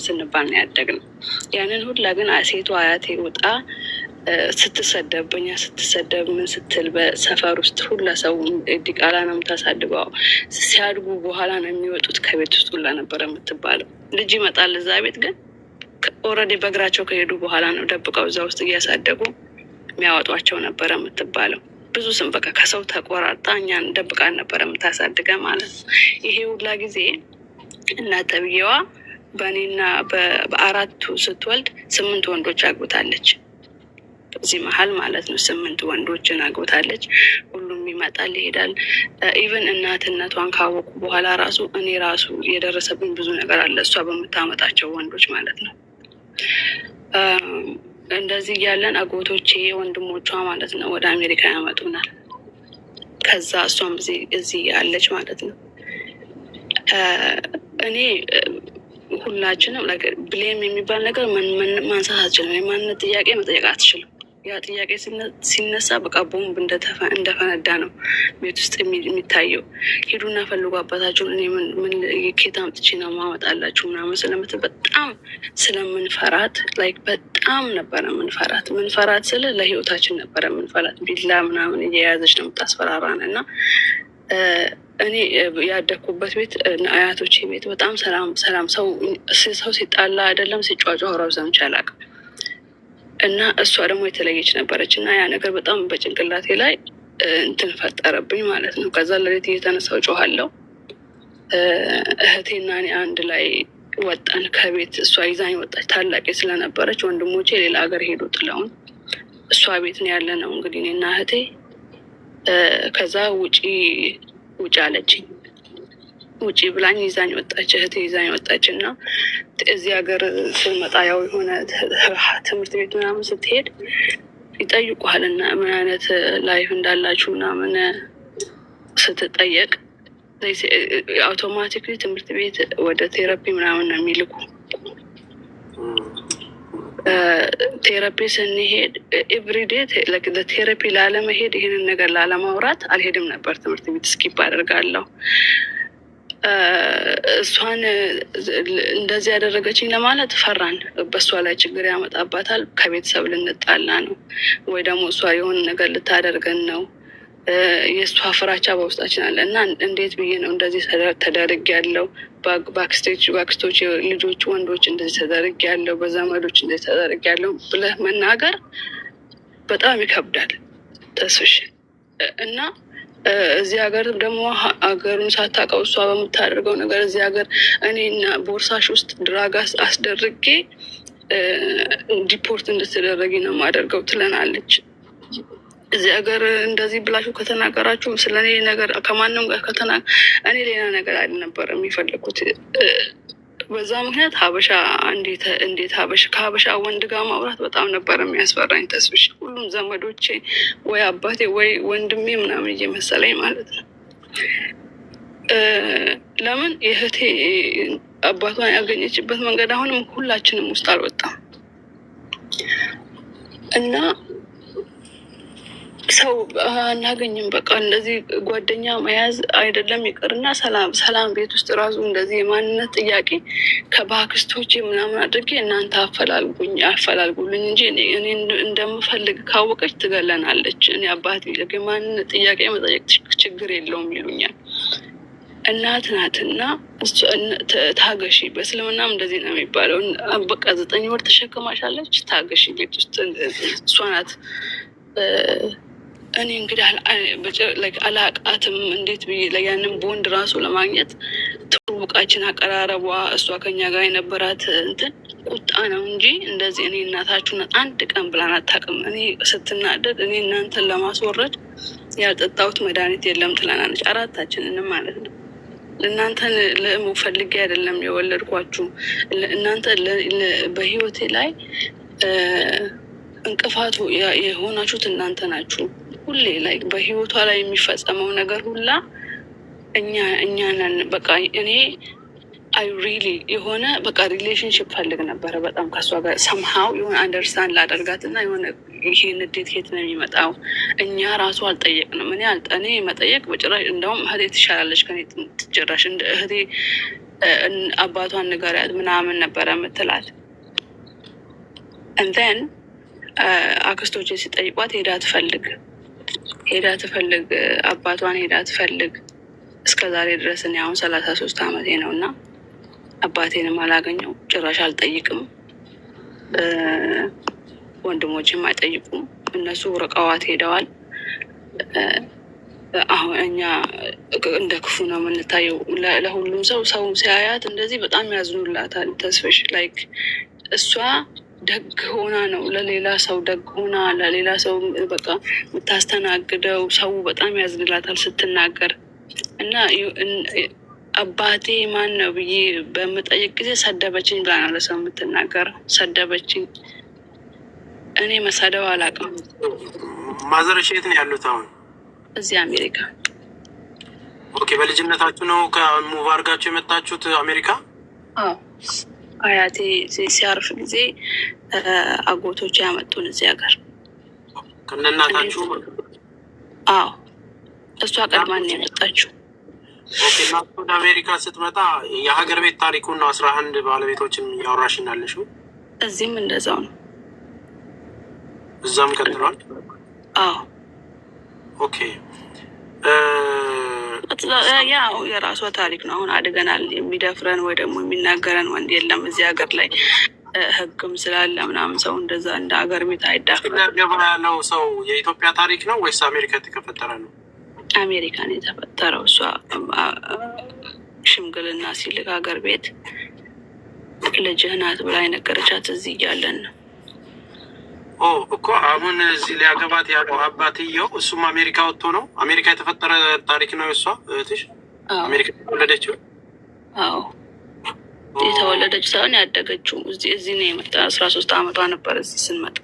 ስንባል ነው ያደግነው። ያንን ሁላ ግን ሴቷ አያቴ ወጣ ስትሰደብ በኛ ስትሰደብ ምን ስትል በሰፈር ውስጥ ሁላ ሰው ዲቃላ ነው የምታሳድገው። ሲያድጉ በኋላ ነው የሚወጡት ከቤት ውስጥ ሁላ ነበረ የምትባለው። ልጅ ይመጣል እዛ ቤት ግን ኦልሬዲ በእግራቸው ከሄዱ በኋላ ነው ደብቀው እዛ ውስጥ እያሳደጉ የሚያወጧቸው ነበረ የምትባለው። ብዙ ስም በቃ ከሰው ተቆራርጣ እኛን ደብቃን ነበረ የምታሳድገ ማለት ነው። ይሄ ሁላ ጊዜ እናትየዋ በእኔና በአራቱ ስትወልድ 8 ወንዶች አግብታለች። በዚህ መሀል ማለት ነው 8 ወንዶችን አግብታለች። ሁሉም ይመጣል ይሄዳል። ኢቨን እናትነቷን ካወቁ በኋላ ራሱ እኔ ራሱ የደረሰብኝ ብዙ ነገር አለ እሷ በምታመጣቸው ወንዶች ማለት ነው። እንደዚህ እያለን አጎቶቼ ወንድሞቿ ማለት ነው ወደ አሜሪካ ያመጡናል። ከዛ እሷም እዚህ ያለች ማለት ነው። እኔ ሁላችንም ብሌም የሚባል ነገር ማንሳት አትችልም። የማንነት ጥያቄ መጠየቅ አትችልም። ያ ጥያቄ ሲነሳ በቃ ቦምብ እንደፈነዳ ነው ቤት ውስጥ የሚታየው። ሂዱና ፈልጉ አባታችሁን፣ እኔ ምን ኬት አምጥቼ ነው ማመጣላችሁ ምናምን ስለምትል በጣም ስለምንፈራት በጣም ነበረ ምንፈራት ስለ ለህይወታችን ነበረ ምንፈራት። ቢላ ምናምን እየያዘች ነው የምታስፈራራን። እና እኔ ያደግኩበት ቤት አያቶቼ ቤት በጣም ሰላም ሰው ሲጣላ አይደለም ሲጫጫ ሆራው ሰምቼ አላውቅም። እና እሷ ደግሞ የተለየች ነበረች እና ያ ነገር በጣም በጭንቅላቴ ላይ እንትን ፈጠረብኝ ማለት ነው። ከዛ ለሌት እየተነሳው ጮኋለሁ። እህቴና እኔ አንድ ላይ ወጣን ከቤት። እሷ ይዛኝ ወጣች፣ ታላቄ ስለነበረች። ወንድሞቼ ሌላ ሀገር ሄዱ ጥለውን። እሷ ቤት ነው ያለ ነው እንግዲህ እኔና እህቴ። ከዛ ውጪ አለችኝ። ውጪ ብላኝ ይዛኝ ወጣች፣ እህቴ ይዛኝ ወጣች። እና እዚህ ሀገር ስመጣ ያው የሆነ ትምህርት ቤት ምናምን ስትሄድ ይጠይቁሃል እና ምን አይነት ላይፍ እንዳላችሁ ምናምን ስትጠየቅ አውቶማቲክሊ ትምህርት ቤት ወደ ቴራፒ ምናምን ነው የሚልኩ። ቴራፒ ስንሄድ ኤቭሪዴ ቴራፒ ላለመሄድ ይህንን ነገር ላለማውራት አልሄድም ነበር። ትምህርት ቤት ስኪፕ አደርጋለሁ። እሷን እንደዚህ ያደረገችኝ ለማለት ፈራን። በእሷ ላይ ችግር ያመጣባታል፣ ከቤተሰብ ልንጣላ ነው ወይ ደግሞ እሷ የሆነ ነገር ልታደርገን ነው። የእሷ ፍራቻ በውስጣችን አለ እና እንዴት ብዬ ነው እንደዚህ ተደርግ ያለው በአክስቶች ልጆች ወንዶች እንደዚህ ተደርግ ያለው በዘመዶች እንደዚህ ተደርግ ያለው ብለህ መናገር በጣም ይከብዳል ተስፍሽ። እና እዚህ ሀገር ደግሞ ሀገሩን ሳታውቀው እሷ በምታደርገው ነገር እዚህ ሀገር እኔና ቦርሳሽ ውስጥ ድራግ አስደርጌ ዲፖርት እንድትደረጊ ነው የማደርገው ትለናለች። እዚህ ሀገር እንደዚህ ብላችሁ ከተናገራችሁ ስለኔ ነገር ከማንም ጋር እኔ ሌላ ነገር አልነበረ የሚፈልጉት። በዛ ምክንያት ሀበሻ እንዴት ከሀበሻ ወንድ ጋር ማውራት በጣም ነበር የሚያስፈራኝ ተስብሽ። ሁሉም ዘመዶቼ ወይ አባቴ ወይ ወንድሜ ምናምን እየመሰለኝ ማለት ነው። ለምን የእህቴ አባቷን ያገኘችበት መንገድ አሁንም ሁላችንም ውስጥ አልወጣም እና ሰው አናገኝም። በቃ እንደዚህ ጓደኛ መያዝ አይደለም ይቅርና ሰላም ቤት ውስጥ ራሱ እንደዚህ የማንነት ጥያቄ ከባክስቶቼ ምናምን አድርጌ እናንተ አፈላልጉልኝ እንጂ እኔ እንደምፈልግ ካወቀች ትገለናለች። እኔ አባቴ የማንነት ጥያቄ መጠየቅ ችግር የለውም ይሉኛል። እናት ናትና ታገሺ። በእስልምናም እንደዚህ ነው የሚባለው። በቃ 9 ወር ተሸክማሻለች፣ ታገሺ ቤት ውስጥ እሷ ናት። እኔ እንግዲህ አላቃትም እንዴት ብዬ ያንን ቦንድ ራሱ ለማግኘት ትውውቃችን አቀራረቧ እሷ ከኛ ጋር የነበራት እንትን ቁጣ ነው እንጂ እንደዚህ እኔ እናታችሁን አንድ ቀን ብላን አታውቅም። እኔ ስትናደድ እኔ እናንተን ለማስወረድ ያልጠጣሁት መድኃኒት የለም ትለናለች። አራታችንንም ማለት ነው። እናንተን ፈልጌ አይደለም የወለድኳችሁ። እናንተ በህይወቴ ላይ እንቅፋቱ የሆናችሁት እናንተ ናችሁ። ሁሌ ላይ በህይወቷ ላይ የሚፈጸመው ነገር ሁላ እኛ ነን። በቃ እኔ ሪሊ የሆነ በቃ ሪሌሽንሽፕ ፈልግ ነበረ በጣም ከእሷ ጋር ሰምሃው የሆነ አንደርስታንድ ላደርጋት እና የሆነ ይሄ ንዴት ከየት ነው የሚመጣው? እኛ ራሱ አልጠየቅንም። እኔ መጠየቅ በጭራሽ እንደውም እህቴ ትሻላለች ከኔ ጭራሽ። እንደ እህቴ አባቷን ንገሪያት ምናምን ነበረ የምትላት። እንተን አክስቶች ሲጠይቋት ሄዳ ትፈልግ አባቷን ሄዳ ትፈልግ። እስከ ዛሬ ድረስ እኔ አሁን 33 ዓመቴ ነው እና አባቴንም አላገኘው፣ ጭራሽ አልጠይቅም። ወንድሞችም አይጠይቁም። እነሱ ርቀዋት ሄደዋል። አሁን እኛ እንደ ክፉ ነው የምንታየው ለሁሉም ሰው ሲያያት እንደዚህ በጣም ያዝኑላታል። ተስፍሽ ላይክ እሷ ደግ ሆና ነው ለሌላ ሰው ደግ ሆና ለሌላ ሰው በቃ የምታስተናግደው። ሰው በጣም ያዝንላታል ስትናገር እና አባቴ ማን ነው ብዬ በምጠይቅ ጊዜ ሰደበችኝ ብላ ነው ለሰው የምትናገረው። ሰደበችኝ። እኔ መሳደብ አላውቅም። ማዘርሽ የት ነው ያሉት አሁን? እዚህ አሜሪካ። ኦኬ። በልጅነታችሁ ነው ከሙቭ አድርጋችሁ የመጣችሁት አሜሪካ? አዎ። አያቴ ሲያርፍ ጊዜ አጎቶች ያመጡን እዚህ ሀገር ከነናታችሁ? አዎ። እሷ ቀድማን ነው የመጣችው። ኦኬ። እና ወደ አሜሪካ ስትመጣ የሀገር ቤት ታሪኩን ነው 11 ባለቤቶችን እያወራሽኝ ያለሽው? እዚህም እንደዛው ነው። እዛም ቀጥሏል? አዎ። ኦኬ። ያው የራሷ ታሪክ ነው። አሁን አድገናል። የሚደፍረን ወይ ደግሞ የሚናገረን ወንድ የለም እዚህ ሀገር ላይ ሕግም ስላለ ምናምን ሰው እንደዛ እንደ ሀገር ቤት አይዳፍርም። ገበያ ያለው ሰው የኢትዮጵያ ታሪክ ነው ወይስ አሜሪካ የተፈጠረ ነው? አሜሪካን የተፈጠረው። እሷ ሽምግልና ሲልክ ሀገር ቤት ልጅህ ናት ብላ የነገረቻት እዚህ እያለን ነው። እኮ አሁን እዚህ ሊያገባት ያለው አባትየው እሱም አሜሪካ ወጥቶ ነው። አሜሪካ የተፈጠረ ታሪክ ነው። እሷ እህትሽ አሜሪካ የተወለደችው? አዎ። የተወለደች ሳይሆን ያደገችው እዚህ ነው የመጣ 13 ዓመቷ ነበር እዚህ ስንመጣ።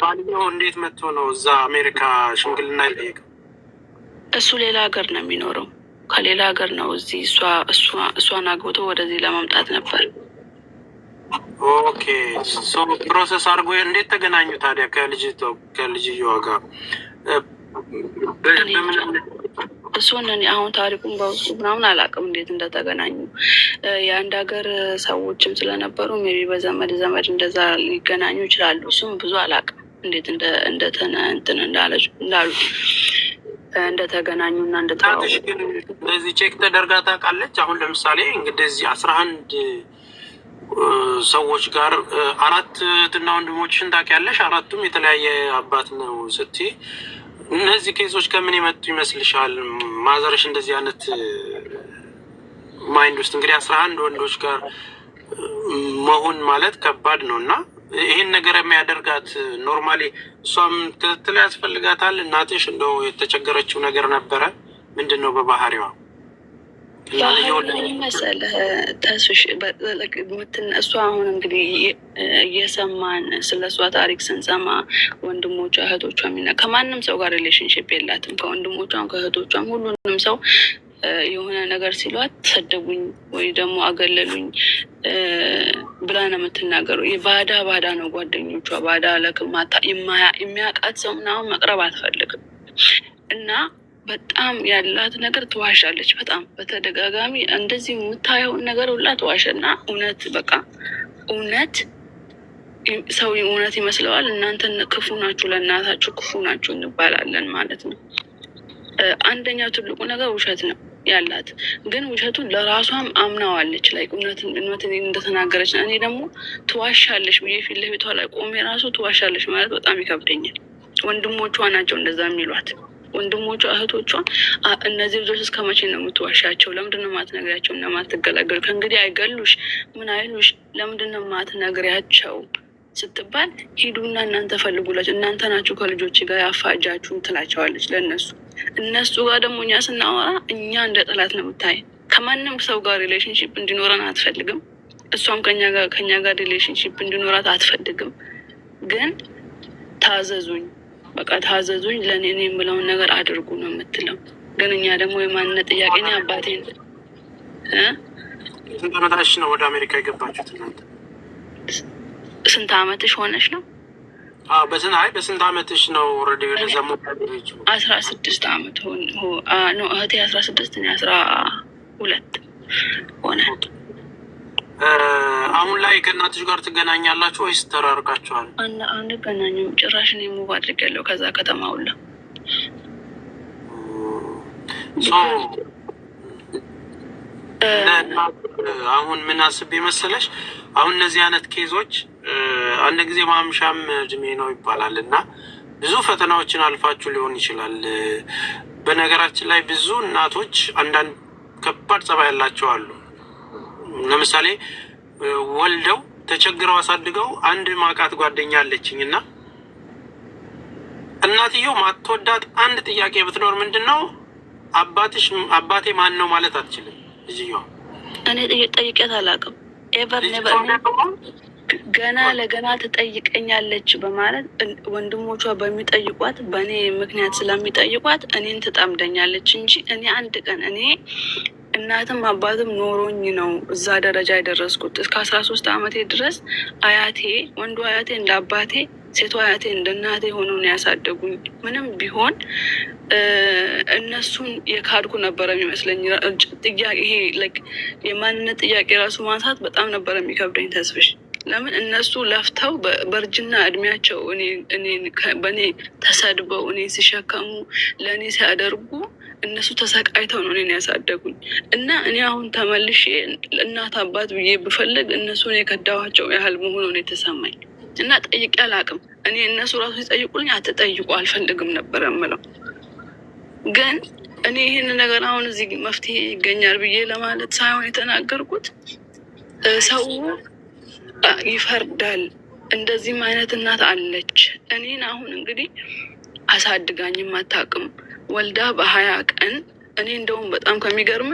ባልየው እንዴት መጥቶ ነው እዛ አሜሪካ ሽምግልና የጠየቀው? እሱ ሌላ ሀገር ነው የሚኖረው። ከሌላ ሀገር ነው እዚህ እሷን አግብቶ ወደዚህ ለመምጣት ነበር። ኦኬ። ፕሮሰስ አድርጎ እንዴት ተገናኙ ታዲያ ከልጅየዋ ጋር? እሱን እኔ አሁን ታሪኩን በውስጡ ምናምን አላውቅም እንዴት እንደተገናኙ። የአንድ ሀገር ሰዎችም ስለነበሩ ሜቢ በዘመድ እንደዛ ሊገናኙ ይችላሉ። እሱም ብዙ አላውቅም እንዴት እንትን እንዳሉ እንደተገናኙ እና እንደተዋወቁ። እንደዚህ ቼክ ተደርጋ ታውቃለች? አሁን ለምሳሌ እንግዲህ እዚህ 11 ሰዎች ጋር 4 እህትና ወንድሞችሽን ታውቂያለሽ። 4ቱም የተለያየ አባት ነው ስትይ፣ እነዚህ ኬሶች ከምን የመጡ ይመስልሻል? ማዘርሽ እንደዚህ አይነት ማይንድ ውስጥ እንግዲህ 11 ወንዶች ጋር መሆን ማለት ከባድ ነው እና ይህን ነገር የሚያደርጋት ኖርማሊ እሷም ክትትል ያስፈልጋታል። እናትሽ እንደው የተቸገረችው ነገር ነበረ? ምንድን ነው በባህሪዋ መሰለህ ተስሽ? እሷ አሁን እንግዲህ እየሰማን ስለ እሷ ታሪክ ስንሰማ ወንድሞቿ እህቶቿ ከማንም ሰው ጋር ሪሌሽንሽፕ የላትም። ከወንድሞቿም ከእህቶቿም ሁሉንም ሰው የሆነ ነገር ሲሏት ተሰደቡኝ ወይ ደግሞ አገለሉኝ ብላ ነው የምትናገረው። ባዳ ነው ጓደኞቿ። ባዳ ለክማታ የሚያውቃት ሰው ምናምን መቅረብ አትፈልግም እና በጣም ያላት ነገር ትዋሻለች። በጣም በተደጋጋሚ እንደዚህ የምታየውን ነገር ሁላ ትዋሸና እውነት ሰው እውነት ይመስለዋል። እናንተ ክፉ ናችሁ፣ ለእናታችሁ ክፉ ናችሁ እንባላለን ማለት ነው። አንደኛው ትልቁ ነገር ውሸት ነው ያላት። ግን ውሸቱን ለራሷም አምናዋለች። ላይ እውነትን እንደተናገረች ነው። እኔ ደግሞ ትዋሻለች ብዬ ፊት ለፊቷ ላይ ቆሜ ራሱ ትዋሻለች ማለት በጣም ይከብደኛል። ወንድሞቿ ናቸው እንደዛ የሚሏት። ወንድሞቿ እህቶቿ እነዚህ ልጆች እስከ መቼ ነው የምትዋሻቸው? ለምንድን ነው የማትነግሪያቸው? እና ማትገላገሉ ከእንግዲህ አይገሉሽ ምን አይሉሽ? ለምንድን ነው የማትነግሪያቸው ስትባል ሂዱና እናንተ ፈልጉላቸው፣ እናንተ ናችሁ ከልጆች ጋር ያፋጃችሁን ትላቸዋለች ለእነሱ። እነሱ ጋር ደግሞ እኛ ስናወራ እኛ እንደ ጠላት ነው የምታይ። ከማንም ሰው ጋር ሪሌሽንሽፕ እንዲኖረን አትፈልግም። እሷም ከኛ ጋር ሪሌሽንሽፕ እንዲኖራት አትፈልግም። ግን ታዘዙኝ፣ በቃ ታዘዙኝ፣ ለእኔ የምለውን ነገር አድርጉ ነው የምትለው። ግን እኛ ደግሞ የማንነት ጥያቄ ነው። አባቴን ስንት ዓመታች ነው ወደ አሜሪካ የገባችሁት እናንተ? ስንት ዓመትሽ ሆነሽ ነው? በስንት ዓመትሽ ነው? ኦልሬዲ ወደ ዘሞ 16 ዓመት ነው እህቴ 16 እኔ 12 ሆነ። አሁን ላይ ከእናትሽ ጋር ትገናኛላችሁ ወይስ ተራርቃችኋል? አንገናኝም ጭራሽ። እኔ ሙቭ አድርጌያለሁ ከዛ ከተማ ሁላ። አሁን ምን አስቤ መሰለሽ፣ አሁን እነዚህ አይነት ኬዞች አንድ ጊዜ ማምሻም እድሜ ነው ይባላል እና ብዙ ፈተናዎችን አልፋችሁ ሊሆን ይችላል። በነገራችን ላይ ብዙ እናቶች አንዳንድ ከባድ ጸባይ ያላቸው አሉ። ለምሳሌ ወልደው ተቸግረው አሳድገው አንድ ማቃት ጓደኛ አለችኝ እና እናትየው ማትወዳት አንድ ጥያቄ ብትኖር ምንድን ነው አባቴ ማን ነው ማለት አትችልም። ልጅየዋ እኔ ጠይቄያት አላውቅም። ኤቨር ኔቨር ገና ለገና ትጠይቀኛለች በማለት ወንድሞቿ በሚጠይቋት በእኔ ምክንያት ስለሚጠይቋት እኔን ትጣምደኛለች እንጂ እኔ አንድ ቀን እኔ እናትም አባትም ኖሮኝ ነው እዛ ደረጃ የደረስኩት። እስከ 13 ዓመቴ ድረስ አያቴ ወንዱ አያቴ እንደ አባቴ፣ ሴቷ አያቴ እንደ እናቴ ሆነው ነው ያሳደጉኝ። ምንም ቢሆን እነሱን የካድኩ ነበረ የሚመስለኝ። ጥያቄ ይሄ የማንነት ጥያቄ ራሱ ማንሳት በጣም ነበረ የሚከብደኝ ተስፍሽ። ለምን እነሱ ለፍተው በእርጅና እድሜያቸው በእኔ ተሰድበው እኔ ሲሸከሙ ለእኔ ሲያደርጉ እነሱ ተሰቃይተው ነው እኔን ያሳደጉኝ። እና እኔ አሁን ተመልሼ እናት አባት ብዬ ብፈልግ እነሱን የከዳኋቸው ያህል መሆኑ ነው የተሰማኝ። እና ጠይቄ አላውቅም። እኔ እነሱ ራሱ ሲጠይቁልኝ አትጠይቁ አልፈልግም ነበር የምለው። ግን እኔ ይህን ነገር አሁን እዚህ መፍትሄ ይገኛል ብዬ ለማለት ሳይሆን የተናገርኩት ሰው ይፈርዳል። እንደዚህም አይነት እናት አለች። እኔን አሁን እንግዲህ አሳድጋኝም አታውቅም። ወልዳ በ20 ቀን እኔ እንደውም በጣም ከሚገርም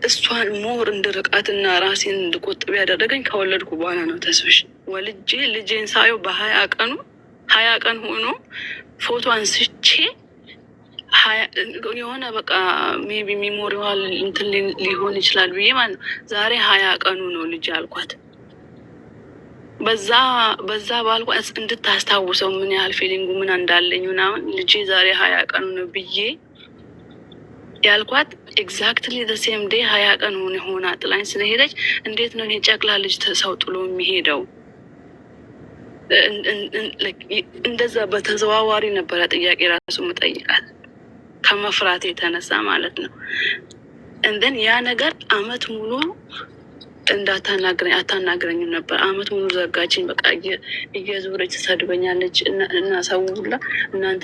እሷን ሞር እንድርቃትና ራሴን እንድቆጥብ ያደረገኝ ከወለድኩ በኋላ ነው። ተስፍሽ ወልጄ ልጄን ሳየው በ20 ቀኑ 20 ቀን ሆኖ ፎቶ አንስቼ የሆነ በቃ ሜቢ ሚሞሪዋል እንትን ሊሆን ይችላል ብዬ ማለት ነው። ዛሬ 20 ቀኑ ነው ልጅ አልኳት። በዛ ባልኳት እንድታስታውሰው ምን ያህል ፊሊንጉ ምን እንዳለኝ ምናምን ልጄ ዛሬ 20 ቀኑ ነው ብዬ ያልኳት ኤግዛክትሊ ዘሴም ዴይ 20 ቀን ሆና ጥላኝ ስለሄደች እንዴት ነው ይሄ ጨቅላ ልጅ ሰው ጥሎ የሚሄደው? እንደዛ በተዘዋዋሪ ነበረ ጥያቄ ራሱ መጠይቃት ከመፍራት የተነሳ ማለት ነው። እንደን ያ ነገር አመት ሙሉ አታናግረኝም ነበር። አመት ሙሉ ዘጋችኝ። በቃ እየዞረች ትሰድበኛለች እና ሰው ሁላ እናንተ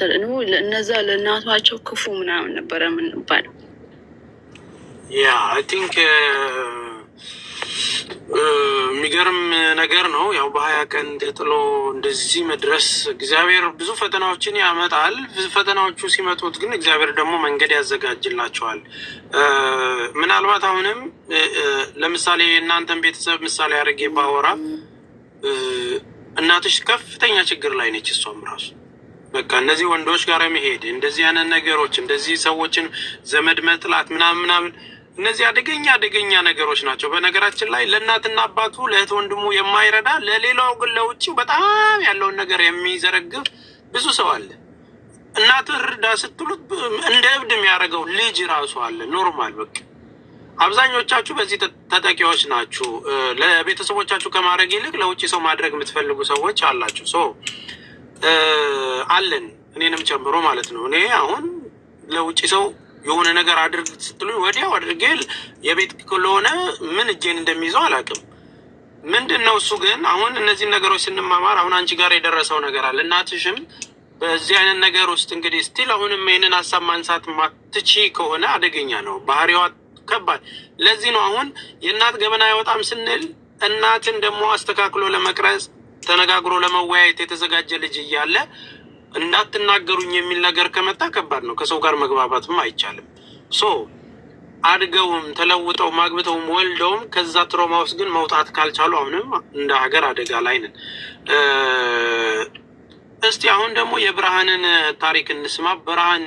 እነዛ ለእናቷቸው ክፉ ምናምን ነበረ የምንባለው። ያ አይ ቲንክ የሚገርም ነገር ነው። ያው በ20 ቀን ተጥሎ እንደዚህ መድረስ እግዚአብሔር ብዙ ፈተናዎችን ያመጣል። ብዙ ፈተናዎቹ ሲመጡት ግን እግዚአብሔር ደግሞ መንገድ ያዘጋጅላቸዋል። ምናልባት አሁንም ለምሳሌ እናንተን ቤተሰብ ምሳሌ አድርጌ ባወራ እናትሽ ከፍተኛ ችግር ላይ ነች። እሷም ራሱ በቃ እነዚህ ወንዶች ጋር መሄድ እንደዚህ አይነት ነገሮች እንደዚህ ሰዎችን ዘመድ መጥላት ምናምን እነዚህ አደገኛ ነገሮች ናቸው። በነገራችን ላይ ለእናትና አባቱ ለእህት ወንድሙ የማይረዳ ለሌላው ግን ለውጭው በጣም ያለውን ነገር የሚዘረግፍ ብዙ ሰው አለ። እናት እርዳ ስትሉት እንደ እብድ የሚያደርገው ልጅ ራሱ አለ። ኖርማል በቃ አብዛኞቻችሁ በዚህ ተጠቂዎች ናችሁ። ለቤተሰቦቻችሁ ከማድረግ ይልቅ ለውጭ ሰው ማድረግ የምትፈልጉ ሰዎች አላችሁ። አለን እኔንም ጨምሮ ማለት ነው። እኔ አሁን ለውጭ ሰው የሆነ ነገር አድርግ ስትሉኝ ወዲያው አድርጌ የቤት ከሆነ ምን እጄን እንደሚይዘው አላውቅም። ምንድን ነው እሱ ግን አሁን እነዚህን ነገሮች ስንማማር አሁን አንቺ ጋር የደረሰው ነገር አለ። እናትሽም በዚህ አይነት ነገር ውስጥ እንግዲህ ስቲል አሁንም ይህንን ሀሳብ ማንሳት ማትቺ ከሆነ አደገኛ ነው፣ ባህሪዋ ከባድ። ለዚህ ነው አሁን የእናት ገበና አይወጣም ስንል እናትን ደግሞ አስተካክሎ ለመቅረጽ ተነጋግሮ ለመወያየት የተዘጋጀ ልጅ እያለ እንዳትናገሩኝ የሚል ነገር ከመጣ ከባድ ነው። ከሰው ጋር መግባባትም አይቻልም። አድገውም ተለውጠውም አግብተውም ወልደውም ከዛ ትሮማ ውስጥ ግን መውጣት ካልቻሉ አሁንም እንደ ሀገር አደጋ ላይ ነን። እስቲ አሁን ደግሞ የብርሃንን ታሪክ እንስማ። ብርሃን